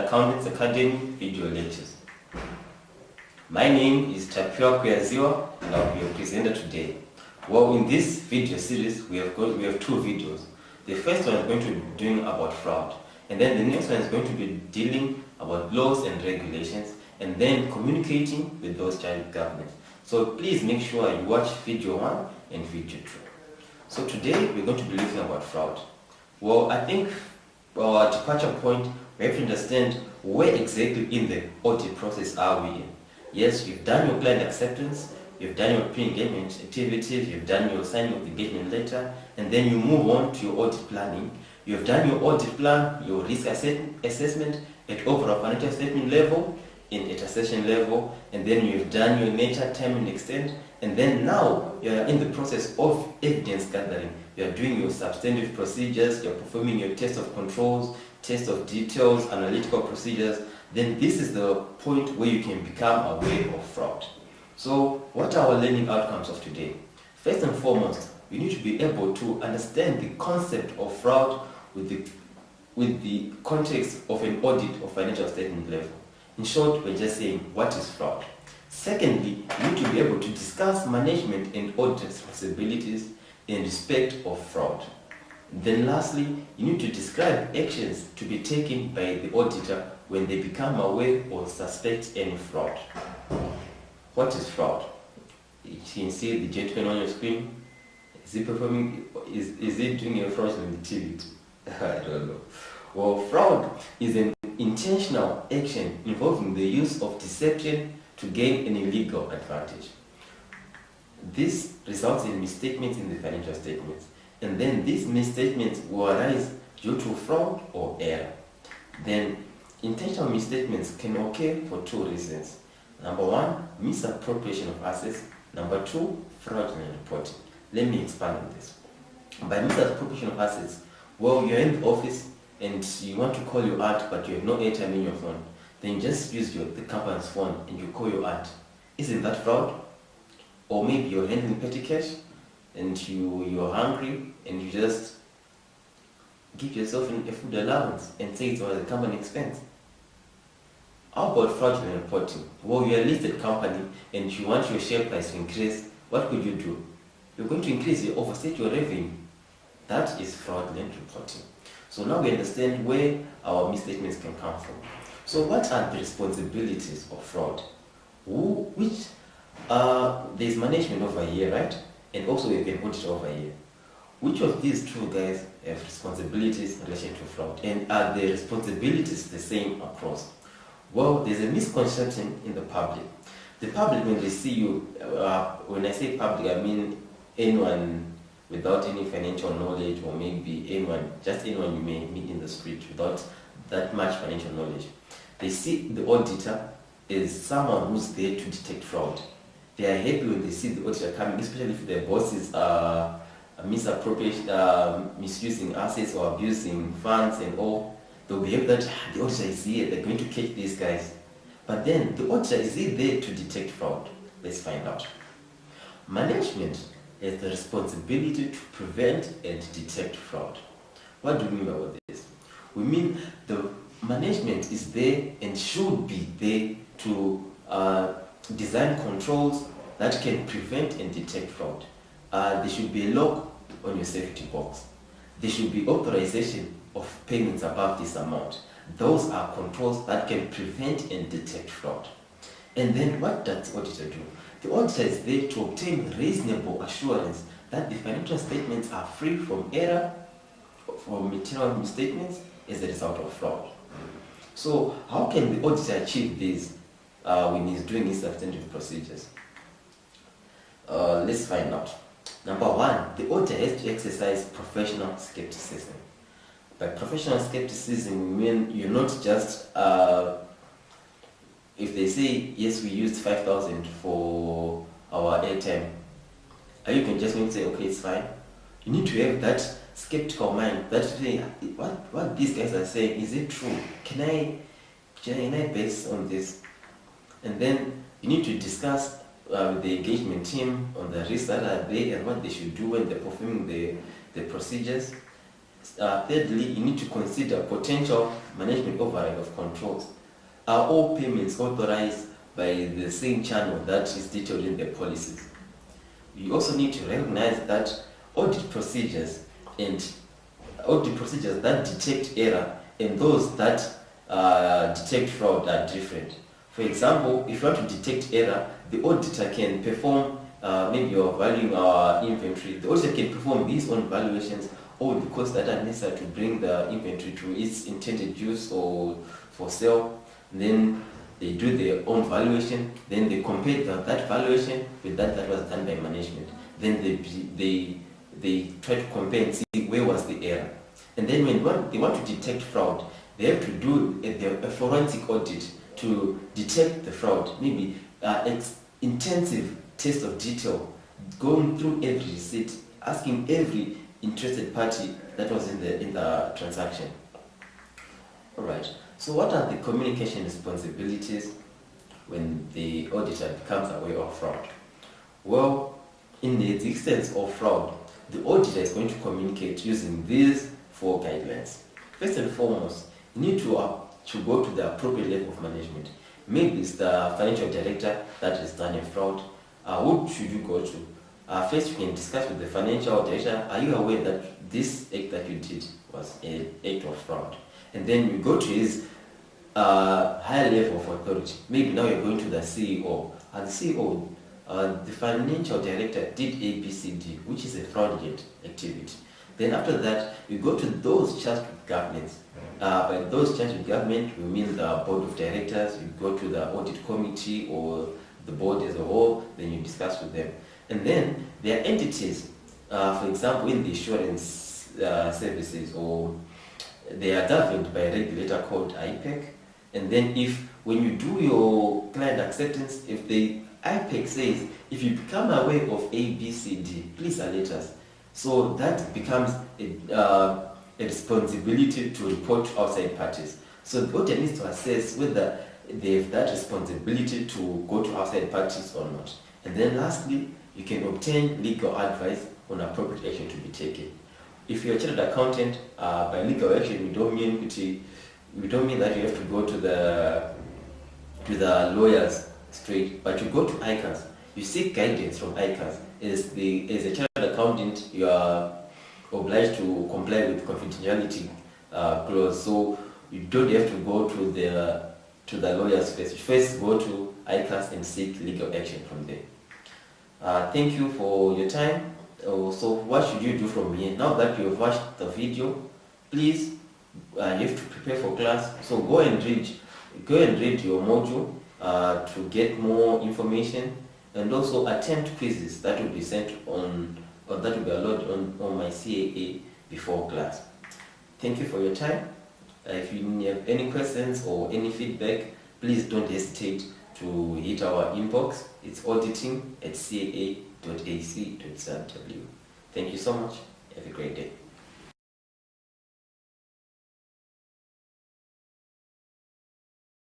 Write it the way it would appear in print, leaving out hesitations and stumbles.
Accountants Academy video lectures. My name is Tapiwa Kuyaziwa and I'll be your presenter today. Well, in this video series, we have two videos. The first one is going to be doing about fraud, and then the next one is going to be dealing about laws and regulations, and then communicating with those child governments. So please make sure you watch video 1 and video 2. So today we're going to be looking about fraud. Well, I think our departure point, we have to understand where exactly in the audit process are we in. Yes, you've done your client acceptance, you've done your pre-engagement activities, you've done your signing of the engagement letter, and then you move on to your audit planning. You've done your audit plan, your risk assessment at overall financial statement level, in attestation level, and then you've done your nature, time and extent, and then now you are in the process of evidence gathering. You are doing your substantive procedures, you are performing your test of controls, test of details, analytical procedures. Then this is the point where you can become aware of fraud. So what are our learning outcomes of today? First and foremost, we need to be able to understand the concept of fraud with the context of an audit of financial statement level. In short, we're just saying, what is fraud? Secondly, you need to be able to discuss management and audit responsibilities in respect of fraud. Then lastly, you need to describe actions to be taken by the auditor when they become aware or suspect any fraud. What is fraud? You can see the gentleman on your screen. Is he performing, is he doing a fraudulent activity? I don't know. Well, fraud is an intentional action involving the use of deception to gain an illegal advantage. This results in misstatements in the financial statements, and then these misstatements will arise due to fraud or error. Then intentional misstatements can occur for two reasons. Number one, misappropriation of assets. Number two, fraudulent reporting. Let me expand on this. By misappropriation of assets, well, you're in the office and you want to call your aunt, but you have no airtime in your phone. Then you just use the company's phone and you call your aunt. Isn't that fraud? Or maybe you're handling petty cash and you're hungry and you just give yourself a food allowance and say it's the company expense. How about fraudulent reporting? Well, you're a listed company and you want your share price to increase. What could you do? You're going to increase your overstate your revenue. That is fraudulent reporting. So now we understand where our misstatements can come from. So what are the responsibilities of fraud? There's management over here, right? And also we have an auditor over here. Which of these two guys have responsibilities in relation to fraud? And are the responsibilities the same across? Well, there's a misconception in the public. The public, when they see you, when I say public, I mean anyone without any financial knowledge, or maybe anyone, just anyone you may meet in the street without that much financial knowledge. They see the auditor as someone who's there to detect fraud. They are happy when they see the auditor coming, especially if their bosses are misappropriating, misusing assets or abusing funds and all. They'll be happy that the auditor is here, they're going to catch these guys. But then the auditor is there to detect fraud. Let's find out. Management has the responsibility to prevent and detect fraud. What do we mean by this? We mean the management is there and should be there to design controls that can prevent and detect fraud. There should be a lock on your safety box. There should be authorization of payments above this amount. Those are controls that can prevent and detect fraud. And then what does the auditor do? The auditor is there to obtain reasonable assurance that the financial statements are free from error, from material misstatements as a result of fraud. So how can the auditor achieve this when he's doing his substantive procedures? Let's find out. Number one, the auditor has to exercise professional skepticism. By professional skepticism, we mean you're not just, if they say, yes, we used 5,000 for our airtime, you can just say, okay, it's fine. You need to have that skeptical mind, that say, what these guys are saying, is it true? Can I base on this? And then you need to discuss with the engagement team on the risks that are there and what they should do when they're performing the procedures. Thirdly, you need to consider potential management override of controls. Are all payments authorized by the same channel that is detailed in the policies? You also need to recognize that audit procedures that detect error and those that detect fraud are different. For example, if you want to detect error, the auditor can perform, maybe you're valuing our inventory, the auditor can perform these own valuations or the costs that are necessary to bring the inventory to its intended use or for sale. And then they do their own valuation, then they compare that valuation with that was done by management. Then they try to compare and see where was the error. And then when they want to detect fraud, they have to do a forensic audit to detect the fraud. Maybe intensive test of detail, going through every receipt, asking every interested party that was in the transaction. All right. So what are the communication responsibilities when the auditor becomes aware of fraud? Well, in the existence of fraud, the auditor is going to communicate using these 4 guidelines. First and foremost, you need to go to the appropriate level of management. Maybe it's the financial director that has done a fraud. Who should you go to? First, you can discuss with the financial director. Are you aware that this act that you did was an act of fraud? And then you go to his higher level of authority. Maybe now you're going to the CEO. And the CEO, the financial director did ABCD, which is a fraudulent activity. Then after that, you go to those charged with governance. By those charged with government, we mean the board of directors. You go to the audit committee or the board as a whole, then you discuss with them. And then there are entities, for example, in the insurance services, or they are governed by a regulator called IPEC. And then when you do your client acceptance, if the IPEC says, if you become aware of ABCD, please alert us. So that becomes a responsibility to report to outside parties. So the auditor needs to assess whether they have that responsibility to go to outside parties or not. And then lastly, you can obtain legal advice on appropriate action to be taken. If you're a chartered accountant, by legal action, we don't mean that you have to go to the lawyers straight, but you go to ICAS. You seek guidance from ICAS. As a chartered accountant, you are obliged to comply with confidentiality clause. So you don't have to go to the lawyers first. You first go to ICAS and seek legal action from there. Thank you for your time. So what should you do from here? Now that you have watched the video, please, you have to prepare for class. So go and read your module to get more information, and also attempt quizzes that will be sent on, or that will be allowed on my CAA before class. Thank you for your time. If you have any questions or any feedback, please don't hesitate to hit our inbox. It's auditing@caa.ac.zw. Thank you so much. Have a great day.